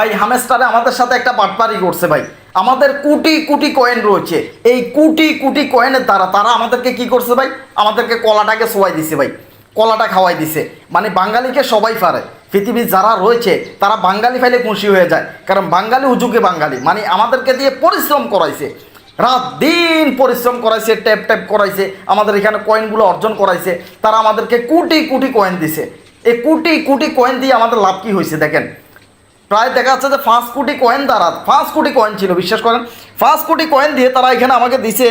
ভাই হামেস্টারে আমাদের সাথে একটা বাটপারি করছে ভাই। আমাদের কোটি কোটি কয়েন রয়েছে, এই কোটি কোটি কয়েনের দ্বারা তারা আমাদেরকে কি করছে ভাই, আমাদেরকে কলাটাকে সোয়াই দিছে ভাই, কলাটা খাওয়াই দিছে। মানে বাঙালিকে সবাই পারে, পৃথিবীর যারা রয়েছে তারা বাঙালি ফাইলে খুশি হয়ে যায়, কারণ বাঙালি হুজুকে বাঙালি। মানে আমাদেরকে দিয়ে পরিশ্রম করাইছে, রাত দিন পরিশ্রম করাইছে, ট্যাপ ট্যাপ করাইছে, আমাদের এখানে কয়েনগুলো অর্জন করাইছে। তারা আমাদেরকে কোটি কোটি কয়েন দিছে। এই কোটি কোটি কয়েন দিয়ে আমাদের লাভ কী হয়েছে দেখেন। প্রায় দেখা যাচ্ছে যে 5 কোটি কয়েন দ্বারা, 5 কোটি কয়েন ছিল বিশ্বাস করেন, 5 কোটি কয়েন দিয়ে তারা এখানে আমাকে দিছে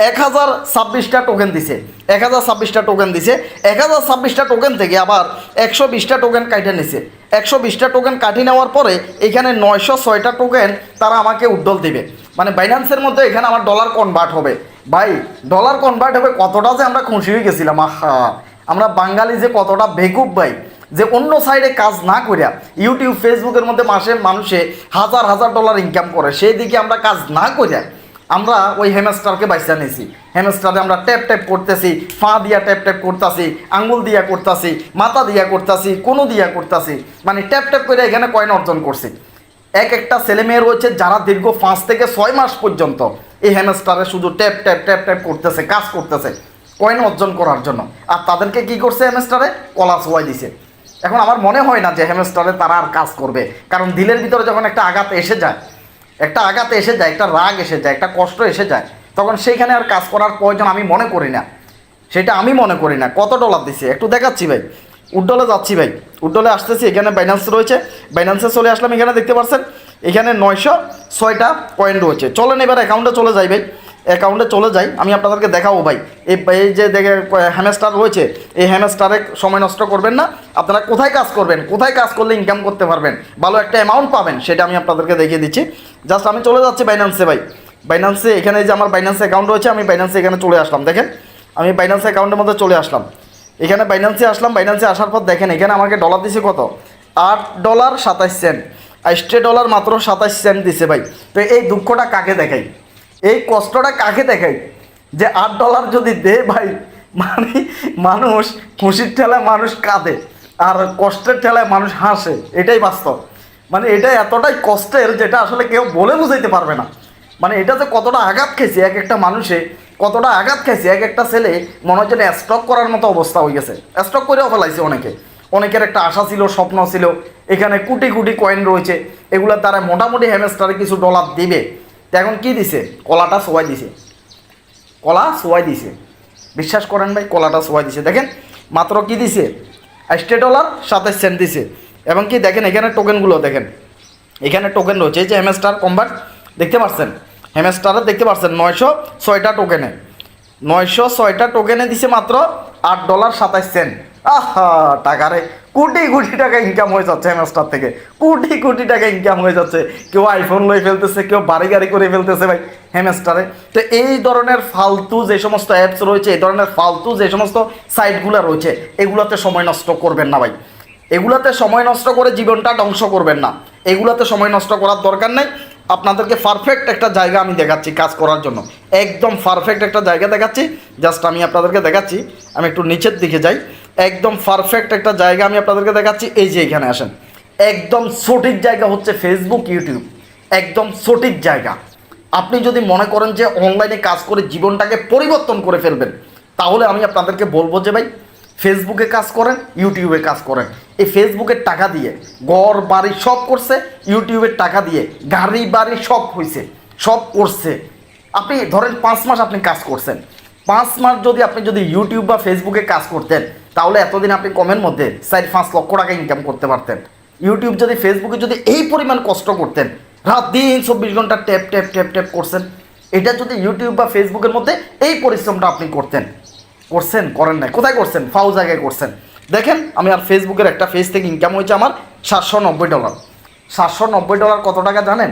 1026টা টোকেন দিছে, 1026টা টোকেন দিছে। 1026টা টোকেন থেকে আবার 120টা টোকেন কাটে নিছে। 120টা টোকেন কাটিয়ে নেওয়ার পরে এখানে 906টা টোকেন তারা আমাকে উড্ডল দিবে। মানে বাইন্যান্সের মধ্যে এখানে আমার ডলার কনভার্ট হবে। ভাই ডলার কনভার্ট হবে, কতটা যে আমরা খুশি হয়ে গেছিলাম। আহা, আমরা বাঙালি যে কতটা বেকুব ভাই, যে অন্য সাইডে কাজ না করিয়া ইউটিউব ফেসবুকের মধ্যে মাসে মানুষে হাজার হাজার ডলার ইনকাম করে, সেই দিকে আমরা কাজ না করিয়া আমরা ওই হ্যামস্টারকে বাইসা নিয়েছি। হ্যামস্টারে আমরা ট্যাপ ট্যাপ করতেছি, ফা দিয়া ট্যাপ ট্যাপ করতেছি, আঙ্গুল দিয়া করতেছি, মাথা দিয়া করতেছি, কোনো দিয়া করতেছি, মানে ট্যাপ ট্যাপ করে এখানে কয়েন অর্জন করছি। এক একটা ছেলে মেয়ে রয়েছে যারা দীর্ঘ 5 থেকে 6 মাস পর্যন্ত এই হ্যামস্টারে শুধু ট্যাপ ট্যাপ ট্যাপ ট্যাপ করতেছে, কাজ করতেছে কয়েন অর্জন করার জন্য। আর তাদেরকে কি করছে, হ্যামস্টারে কলা ছোঁয়াই দিছে। এখন আমার মনে হয় না যে হ্যামস্টারে তারা আর কাজ করবে, কারণ দিলের ভিতরে যখন একটা আঘাত এসে যায়, একটা আঘাত এসে যায়, একটা রাগ এসে যায়, একটা কষ্ট এসে যায়, তখন সেইখানে আর কাজ করার প্রয়োজন আমি মনে করি না। সেটা আমি মনে করি না। কত ডলার দিছে একটু দেখাচ্ছি ভাই, উড্ডলে যাচ্ছি ভাই, উড্ডলে আসতেছি। এখানে বাইন্যান্স রয়েছে, বাইন্যান্সে চলে আসলাম। এখানে দেখতে পাচ্ছেন এখানে 906টা কয়েন রয়েছে। চলেন এবার অ্যাকাউন্টে চলে যাই ভাই, অ্যাকাউন্টে চলে যাই, আমি আপনাদেরকে দেখাবো ভাই। এই যে দেখে হ্যামস্টার রয়েছে, এই হ্যামস্টারে সময় নষ্ট করবেন না। আপনারা কোথায় কাজ করবেন, কোথায় কাজ করলে ইনকাম করতে পারবেন, ভালো একটা অ্যামাউন্ট পাবেন, সেটা আমি আপনাদেরকে দেখিয়ে দিচ্ছি। জাস্ট আমি চলে যাচ্ছি বাইন্যান্সে ভাই। বাইন্যান্সে এখানে যে আমার বাইন্যান্স অ্যাকাউন্ট রয়েছে, আমি বাইন্যান্সে এখানে চলে আসলাম। দেখেন আমি বাইন্যান্স অ্যাকাউন্টের মধ্যে চলে আসলাম। এখানে বাইন্যান্সে আসলাম। বাইন্যান্সে আসার পর দেখেন এখানে আমাকে ডলার দিছে কত, $8.27। $8 মাত্র 27 সেন্ট দিছে ভাই। তো এই দুঃখটা কাকে দেখাই, এই কষ্টটা কাকে দেখাই, যে $8 যদি দে ভাই, মানে মানুষ খুশির ঠেলায় মানুষ কাঁদে, আর কষ্টের ঠেলায় মানুষ হাসে, এটাই বাস্তব। মানে এটা এতটাই কষ্টের যেটা আসলে কেউ বলে বুঝাইতে পারবে না। মানে এটা যে কতটা আঘাত খেয়েছে এক একটা মানুষে, কতটা আঘাত খেয়েছে এক একটা ছেলে, মনে হচ্ছে স্টক করার মতো অবস্থা হয়ে গেছে। স্টক করেও ফেলাইছে অনেকে, অনেকের একটা আশা ছিল, স্বপ্ন ছিল, এখানে কোটি কোটি কয়েন রয়েছে, এগুলোর দ্বারা মোটামুটি হ্যামস্টারে কিছু ডলার দিবে। তো এখন কী দিছে, কলাটা সোয়াই দিছে, কলা সোয়াই দিছে। বিশ্বাস করেন ভাই, কলাটা সোয়াই দিছে। দেখেন মাত্র কি দিছে, $8.27 দিছে। এবং কি দেখেন এখানে টোকেনগুলো দেখেন, এখানে টোকেন রয়েছে, এই যে হ্যামস্টার কনভার্ট দেখতে পাচ্ছেন, হ্যামস্টারে দেখতে পাচ্ছেন 906টা টোকেনে, 906টা টোকেনে দিছে মাত্র $8.27। আহা, টাকারে কোটি কোটি টাকা ইনকাম হয়ে যাচ্ছে হ্যামস্টার থেকে, কোটি কোটি টাকা ইনকাম হয়ে যাচ্ছে। কেউ আইফোন লই ফেলতেছে, কেউ বাড়ি গাড়ি করে ফেলতেছে ভাই হ্যামস্টারে। তো এই ধরনের ফালতু যে সমস্ত অ্যাপস রয়েছে, এই ধরনের ফালতু যে সমস্ত সাইটগুলো রয়েছে, এগুলোতে সময় নষ্ট করবেন না ভাই। এগুলাতে সময় নষ্ট করে জীবনটা ধ্বংস করবেন না, এগুলাতে সময় নষ্ট করার দরকার নেই। আপনাদেরকে পারফেক্ট একটা জায়গা আমি দেখাচ্ছি কাজ করার জন্য, একদম পারফেক্ট একটা জায়গা দেখাচ্ছি। জাস্ট আমি আপনাদেরকে দেখাচ্ছি, আমি একটু নিচের দিকে যাই, একদম পারফেক্ট একটা জায়গা আমি আপনাদেরকে দেখাচ্ছি। এই যে এখানে আসেন, একদম সঠিক জায়গা হচ্ছে ফেসবুক, ইউটিউব, একদম সঠিক জায়গা। আপনি যদি মনে করেন যে অনলাইনে কাজ করে জীবনটাকে পরিবর্তন করে ফেলবেন, তাহলে আমি আপনাদেরকে বলবো যে ভাই ফেসবুকে কাজ করেন, ইউটিউবে কাজ করেন। এই ফেসবুকের টাকা দিয়ে ঘর বাড়ি সব করছে, ইউটিউবের টাকা দিয়ে গাড়ি বাড়ি সব হয়েছে, সব করছে। আপনি ধরেন 5 মাস আপনি কাজ করছেন, 5 মাস যদি আপনি ইউটিউব বা ফেসবুকে কাজ করতেন, তাহলে এতদিন আপনি কমের মধ্যে 4-5 লক্ষ টাকা ইনকাম করতে পারতেন। ইউটিউব যদি ফেসবুকে যদি এই পরিমাণ কষ্ট করতেন, রাত দিন 24 ঘন্টা ট্যাপ ট্যাপ ট্যাপ ট্যাপ করছেন, এটা যদি ইউটিউব বা ফেসবুকের মধ্যে এই পরিশ্রমটা আপনি করতেন, করছেন করেন নাই, কোথায় করছেন, ফাউ জায়গায় করছেন। দেখেন আমি আর ফেসবুকের একটা পেজ থেকে ইনকাম হয়েছে আমার $790। $790 কত টাকা জানেন,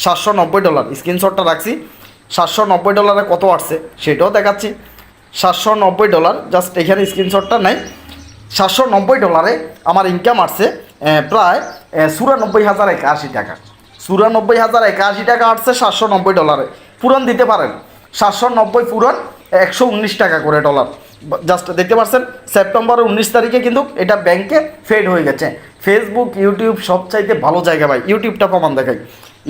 $790 স্ক্রিনশটটা রাখছি। $790 কত আসছে সেটাও দেখাচ্ছি। $790 জাস্ট এখানে স্ক্রিনশটটা নাই। $790 আমার ইনকাম আসছে প্রায় 94,081 টাকা। 94,081 টাকা আসছে $790। পূরণ দিতে পারেন, 790 পূরণ 119 টাকা করে ডলার। জাস্ট দেখতে পাচ্ছেন সেপ্টেম্বরের 19 তারিখে কিন্তু এটা ব্যাংকে ফেড হয়ে গেছে। ফেসবুক ইউটিউব সবচাইতে ভালো জায়গা ভাই, ইউটিউবটা প্রমাণ দেখাই।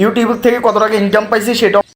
ইউটিউব থেকে কত টাকা ইনকাম পাইছি সেটা